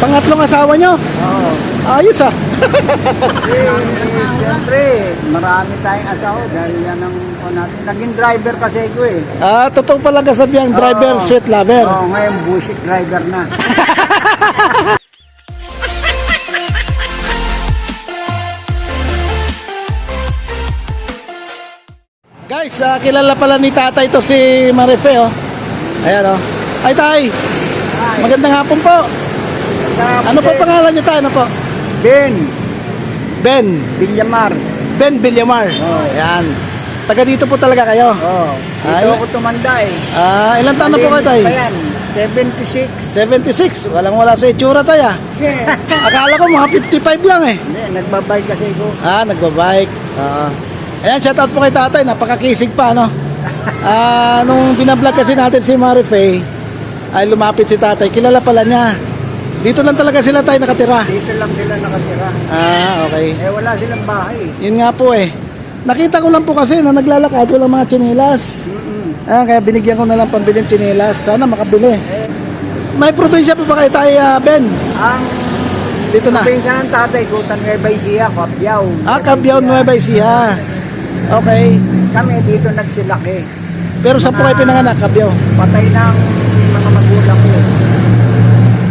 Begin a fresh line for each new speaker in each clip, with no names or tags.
Pangatlong asawa nyo?
Oo.
Ayos ah.
Siyempre, marami tayong asawa dahil yan ang natin. Naging driver kasi ko eh.
Totoo pala kasabihan, driver,
Oo.
sweet lover.
Oo, ngayon bullshit driver na.
Guys, kilala pala ni tatay ito si Marife, oh. Ayan, oh. Ay, tay. Magandang hapon po. Ano po pangalan niyo, tay? Ano po?
Ben
Ben.
Villamar.
Ben Villamar.
Oo.
Ayan. Taga dito po talaga kayo?
Oo.
Ah,
Dito ako tumanda eh.
Ilan taon na po kayo, tay?
Malinis pa yan. 76.
76. Walang-wala sa itsura, tay, ah. Akala ko mga 55 lang, eh.
Hindi, nagbabike kasi ko.
Nagbabike. Ayan, shout out po kay tatay. Napakakisig pa, no? Nung binablog kasi natin si Marife, ay lumapit si tatay. Kilala pala niya. Dito lang talaga sila tayo nakatira.
Dito lang sila nakatira.
Okay.
Eh wala silang bahay.
Yun nga po eh. Nakita ko lang po kasi na naglalakad ko lang mga tsinelas. Kaya binigyan ko na lang pambiling tsinelas. Sana makabili. May probinsya po ba kayo tayo, Ben?
Ang
Dito na.
probinsya ng tatay ko sa Nueva Ecija, Cabiao.
Cabiao, Nueva Ecija. Okay.
Kami dito nagsilaki.
Pero saan po kayo pinanganak, Cabiao?
Patay ng mga magulang ko.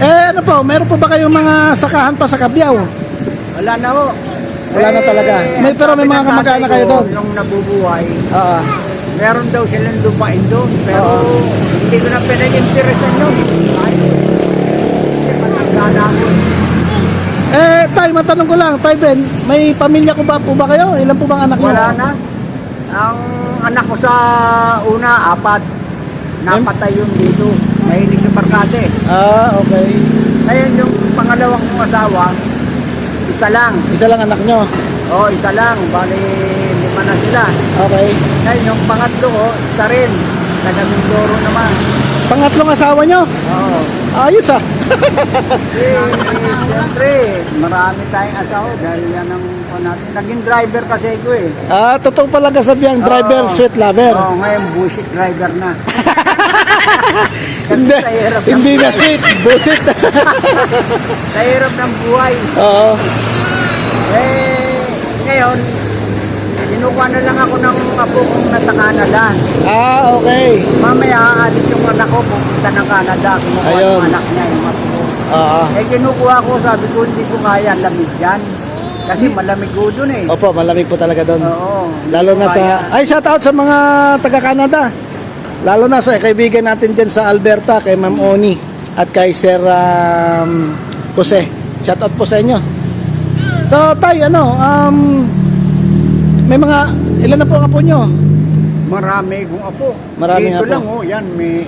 Ano po, meron po ba kayong mga sakahan pa sa Cabiao?
Wala na ho.
Wala na talaga. Pero may mga kamag-anak kayo doon?
Nung nabubuhay,
Oo.
meron daw silang lupain doon. Pero
Oo.
hindi ko na pinag-interesan yun. Ay, kasi matanda na ako.
Tay, matanong ko lang, Tay Ben, may pamilya ko ba po ba kayo? Ilan po bang anak niyo?
Wala na. Ang anak ko sa una, 4. Napatay yun dito. Mahilig sa barkada eh.
Okay.
Ngayon yung pangalawang kong asawa, isa lang.
Isa lang anak niyo.
Oo, isa lang. Bali, 5 na sila.
Okay.
Ngayon yung pangatlo ko, isa rin. Taga Mindoro naman.
Pangatlong asawa niyo?
Oo.
Ayos ah.
Siyempre, marami tayong asawa dahil yan ang natin. Naging driver kasi ko eh.
Totoo pala kasabihan, driver,
Oo.
sweet lover.
Oo, ngayon bullshit driver na. Kasi
Hindi,
sa hirap ng
hindi na
buhay.
sweet, bullshit.
Sa hirap ng buhay.
Oo.
Ngayon, kinukuha na lang ako ng apo kong nasa Canada.
Okay.
Mamaya, aalis yung anak ko, pupunta ng Canada. Kinukuha
Ayun.
yung anak niya, yung apo ko.
Oo.
Kinukuha ko, sabi ko, hindi ko kaya lamig dyan. Kasi malamig ko dun eh.
Opo, malamig po talaga doon.
Oo.
Lalo na sa... Ay, shout out sa mga taga-Canada. Lalo na sa kaibigan natin dyan sa Alberta, kay Ma'am Oni at kay Sir Jose. Shout out po sa inyo. So, Tay, may mga... Ilan na po ang apo nyo?
Marami kong apo.
Maraming
Dito
apo.
lang yan, may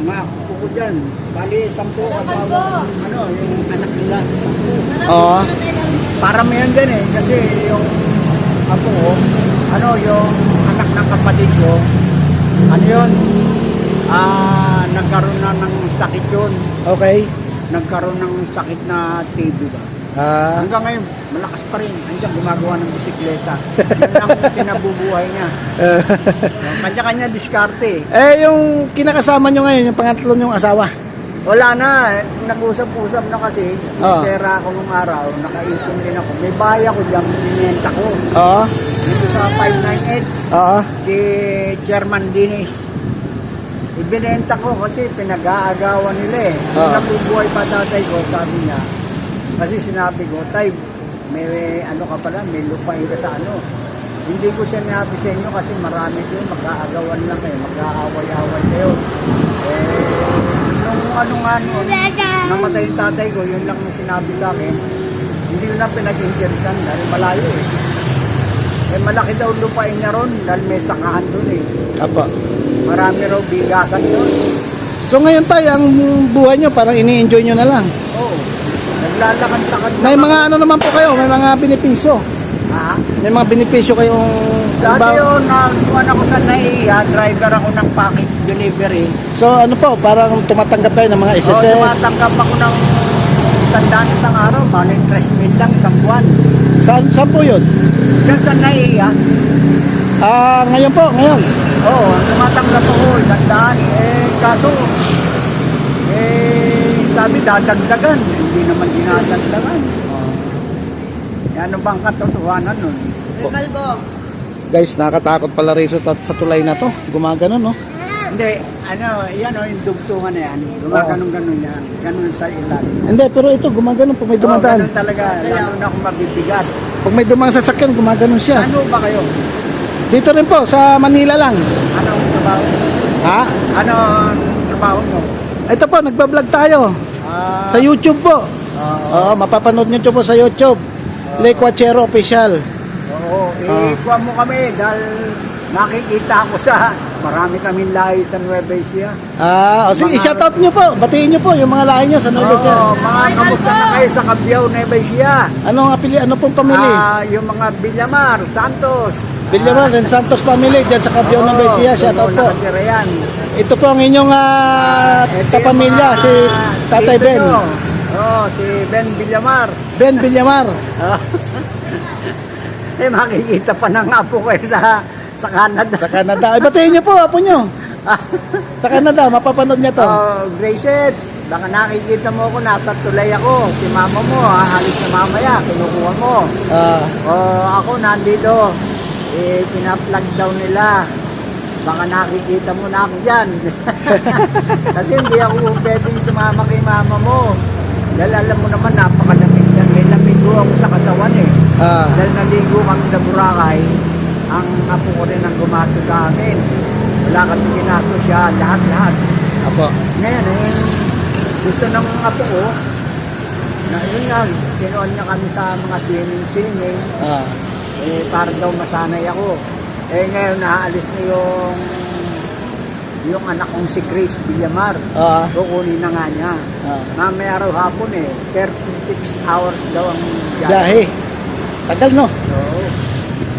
mga apo ko dyan. Bali, 10 asawa, yung anak nila, 10.
Oo.
Para may yan dyan eh, kasi yung apo ko, yung anak ng kapatid ko, nagkaroon na ng sakit yun.
Okay.
Nagkaroon ng sakit na TB ba? Hanggang ngayon, malakas pa rin. Hanggang gumagawa ng bisikleta. Yun ang pinabubuhay niya. Kanya-kanya diskarte.
Yung kinakasama nyo ngayon, yung pangatlo nyong asawa.
Wala na. Nag-usap-usap na kasi. May
Oo.
pera ako nung araw. Nakaipon din ako. May bahay ako dyan. Binenta ko.
Oo.
Dito sa 598.
Oo.
Di Chairman Dinis. Ibinenta ko kasi pinag-aagawan nila eh. Nung
Oo.
nabubuhay pa tatay ko, sabi niya, kasi sinabi ko, Tay, may ka pala, may lupain ka sa ano. Hindi ko sinabi sa inyo kasi marami kayo, mag-aagawan lang kayo, mag-aaway-away kayo. Nung namatay yung tatay ko, yun lang yung sinabi sa akin. Hindi ko na pinag-interesan dahil malayo eh. Malaki daw lupain niya ron dahil may sakahan doon eh.
Apo.
Marami raw bigasan doon.
So ngayon Tay, ang buhay nyo parang ini-enjoy nyo na lang.
Oo. Naglalakad-lakad
May mga ano naman po kayo, may mga benepisyo.
Ha?
May mga benepisyo kayong...
Dati yun, nagkuhan ako sa NAIA, driver ako ng package delivery.
So ano po, parang tumatanggap kayo ng mga
Oo,
SSS.
tumatanggap ako ng tandaan isang araw, bali 3,000 lang isang buwan.
Saan po yun?
Diyan sa NAIA,
Ngayon po, ngayon.
oo, tumatanggap ako, tandaan. Kaso, sabi dadagdagan. hindi naman dinadagdagan. Ano bang katotohanan nun?
Kalbo.
Guys, nakakatakot pala rin sa tulay na to. Gumagano, no?
Hindi, yan o, yung dugtungan na yan. Gumaganon-ganon yan. Ganon sa ilalim.
Hindi, pero ito gumagano pag may dumadaan.
Ganon talaga, lalo na kung mabibigat.
Pag may dumaan sasakyan, gumagano siya.
Ano ba kayo?
Dito rin po, sa Manila lang.
Anong trabaho?
Ha?
Ano trabaho mo?
Ito po, nagbablog tayo.
Ah,
Sa YouTube po.
oo.
Oo, mapapanood nyo ito po sa YouTube. Le Quachero Official.
Oo, kuha mo kami dahil nakikita ko sa marami kaming lahi sa Nueva Ecija.
O sige, shoutout nyo po. Batiin nyo po yung mga lahi nyo sa Nueva Ecija.
Oo, mga kamusta na kayo sa Cabiao, Nueva Ecija?
Ano pong pamili?
Yung mga Villamar, Santos.
Villaman and Santos family dyan sa Cabiao, Nueva Ecija. Shoutout po.
Nakatira yan.
Ito po ang inyong
Ito yung
kapamilya,
mga
si Tatay
tito
Ben.
nyo. Si Ben Villamar.
Ben Villamar.
Makikita pa ng apo ko sa Canada.
Sa Canada. Ay, batiin nyo po, apo nyo. Sa Canada, mapapanood niya to.
Gracet, baka nakikita mo ako, nasa tulay ako. Si mama mo, aalis na mamaya, kinukuha mo. Ako nandito, pina-plug daw nila. Baka nakikita mo na ako dyan. Kasi hindi ako pwedeng sumama kay mama mo. Dahil alam mo naman, napakalamig yan. May lamigo ako sa katawan eh. Dahil naligo kami sa Boracay, ang apo ko rin ang gumasto sa akin. Wala kami ginasto siya, lahat-lahat.
Apo.
Ngayon, gusto ng apo ko, na yun nga, kinuha niya kami sa mga swimming, para daw masanay ako. Ngayon, naaalis na yung anak kong si Chris Villamar. Kukunin na nga niya. Mamaya raw hapon 36 hours daw ang
Biyahe. Tagal, no?
Oo.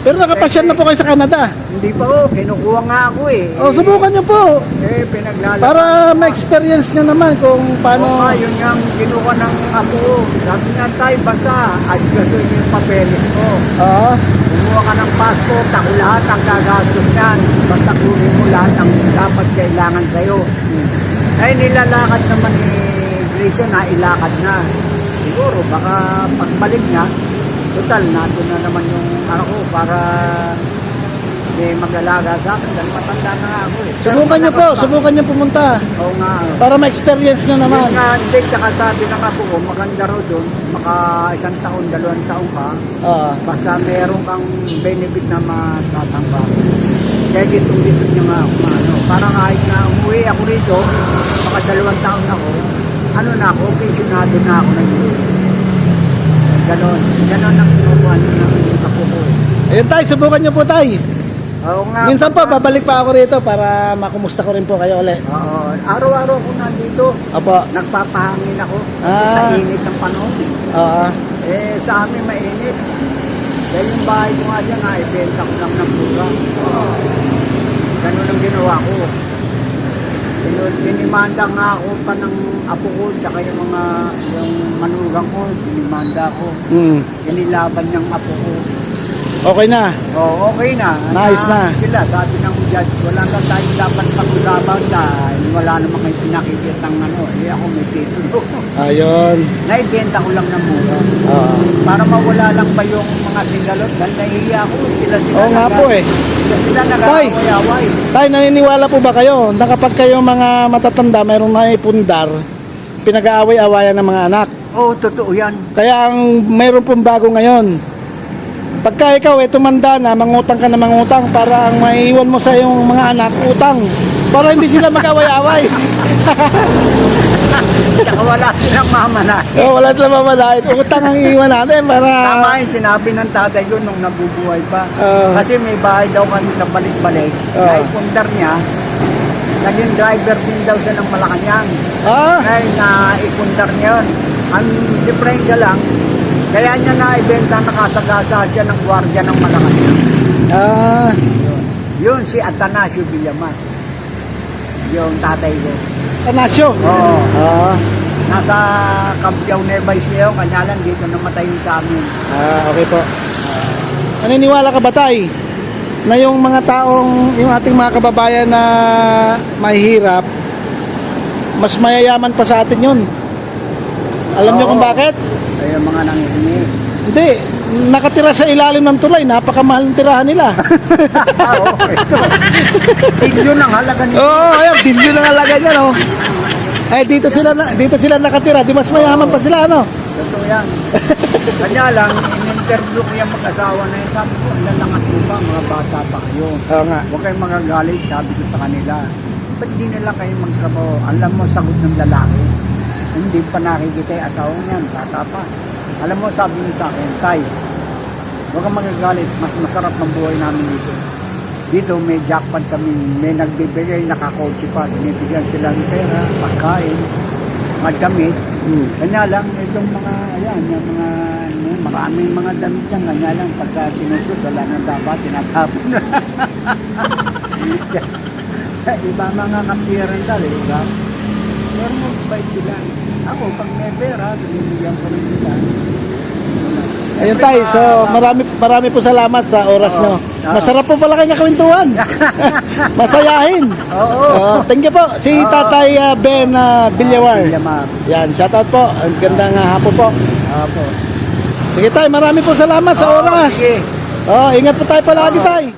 Pero nakapasyal na po kayo sa Canada.
Hindi pa kinukuha nga ako
Subukan nyo po.
Pinaglalakad.
Para ma-experience nyo naman kung paano.
Yun nga ang kinuha ng apo ko. Sabi nga tayo, basta asikasuhin yung papeles ko. Kumuha ka ng passport, ako lahat ang gagastos niyan. Basta kunin mo lahat ang dapat kailangan sa'yo. Ay nilalakad naman ni Grayson na ilakad na. Siguro baka pagbalik niya, total natin na naman yung ko para mag-alaga sa akin dahil matanda na nga ako
Subukan nyo pumunta.
Oo nga.
Para ma-experience nyo naman.
Yun nga, hindi, tsaka sabi ng apo ko, maganda raw doon, maka 1 taon, 2 taon ka, basta meron kang benefit na matatanggap. Kaya gusto niya nga ako, para kahit na umuwi ako rito, maka 2 taon ako, na ako, pensionado na ako na yun. Ganon ang kinukuha ng apo ko.
Ayun tay, subukan nyo po tay.
Oo nga.
Minsan po, babalik pa ako rito para makumusta ko rin po kayo ulit.
Oo. Araw-araw ko nandito.
Apo.
Nagpapahangin ako sa init ng panahon. Sa amin mainit. Dahil yung bahay ko nga dyan, ibenta ko lang ng buka. Ganun ang ginawa ko. Dinimanda nga ako pa ng apo ko, tsaka yung manugang ko, dinimanda ko. Inilaban niyang apo ko.
Okay na.
Okay na.
Nice na.
Sila, sabi ng judge, wala na tayong dapat pag-usapan dahil wala naman kayo pinakikita ng ako may titulo.
Ayun.
Naibenta ko lang ng mura. Para mawala lang ba yung mga singalot dahil nahihiya ako. Sila
Oo nga po
Sila nag-away-away.
Tay, naniniwala po ba kayo na kapag kayo mga matatanda, mayroong naipundar, pinag-aaway-awayan ng mga anak?
Oo, totoo yan.
Kaya ang mayroon pong bago ngayon, pagka ikaw tumanda na, mangutang ka na mangutang para ang maiiwan mo sa iyong mga anak, utang. Para hindi sila mag-away-away.
Saka wala silang mamanahin.
Wala silang mamanahin. Utang ang iiwan natin para...
Tama yung sinabi ng tatay ko nung nabubuhay pa. Kasi may bahay daw kami sa balik-balik. Naipundar niya. Naging driver din daw siya ng Malacanang. Kaya naipundar niya yun. Ang diferensya lang, kaya niya naibenta, nakasagasa siya ng gwardiya ng Malacanang. Yun, si Atanasio Villamar. Yung tatay ko.
Atanasio?
Oo. Nasa Cabiao, Nueva Ecija, kanya lang dito namatay sa amin.
Okay po. Naniniwala ka ba tay na yung mga taong, yung ating mga kababayan na mahihirap, mas mayayaman pa sa atin yun? Alam niyo
Oo.
kung bakit?
Ay, yung mga nangihingi.
Hindi, nakatira sa ilalim ng tulay, napakamahal ng tirahan nila.
Oo, ito. Bilyon ang halaga nito.
Oo, ayan, bilyon ang halaga niya, no? Eh, dito sila nakatira, di mas mayaman pa sila, ano?
Totoo yan. Kanya lang, in-interview ko yung mag-asawa na yun. Sabi ko, ilan lang at lupa, mga bata pa kayo.
Oo nga.
Huwag kayong magagalit, sabi ko sa kanila. Ba't di nila kayo magtrabaho? Alam mo, sagot ng lalaki. Hindi pa nakikita yung asawa niyan, bata pa. Alam mo, sabi niya sa akin, Tay, huwag kang magagalit, mas masarap ang buhay namin dito. Dito may jackpot kami, may nagbibigay, nakakotse pa, binibigyan sila ng pera, pagkain, magdamit. Kanya lang, itong mga, ayan, yung mga, ano, maraming mga damit dyan, kanya lang, pagka sinusot, wala nang dapat, tinatapon na. Iba mga kampiran tal, iba. Pero mabait sila. Ako, pag may pera, binibigyan ko rin nila.
Ayun tayo, so marami po salamat sa oras
Oo.
nyo.
Oo.
Masarap po pala kayong kwentuhan. Masayahin.
Oo.
Thank you po. Si
Oo.
Tatay Ben Villawar.
Villamar.
Yan, shoutout po. Ang gandang hapon po.
Opo.
Sige tayo, marami po salamat sa
Oo,
oras.
sige.
Ingat po tayo palagi
Oo.
tayo.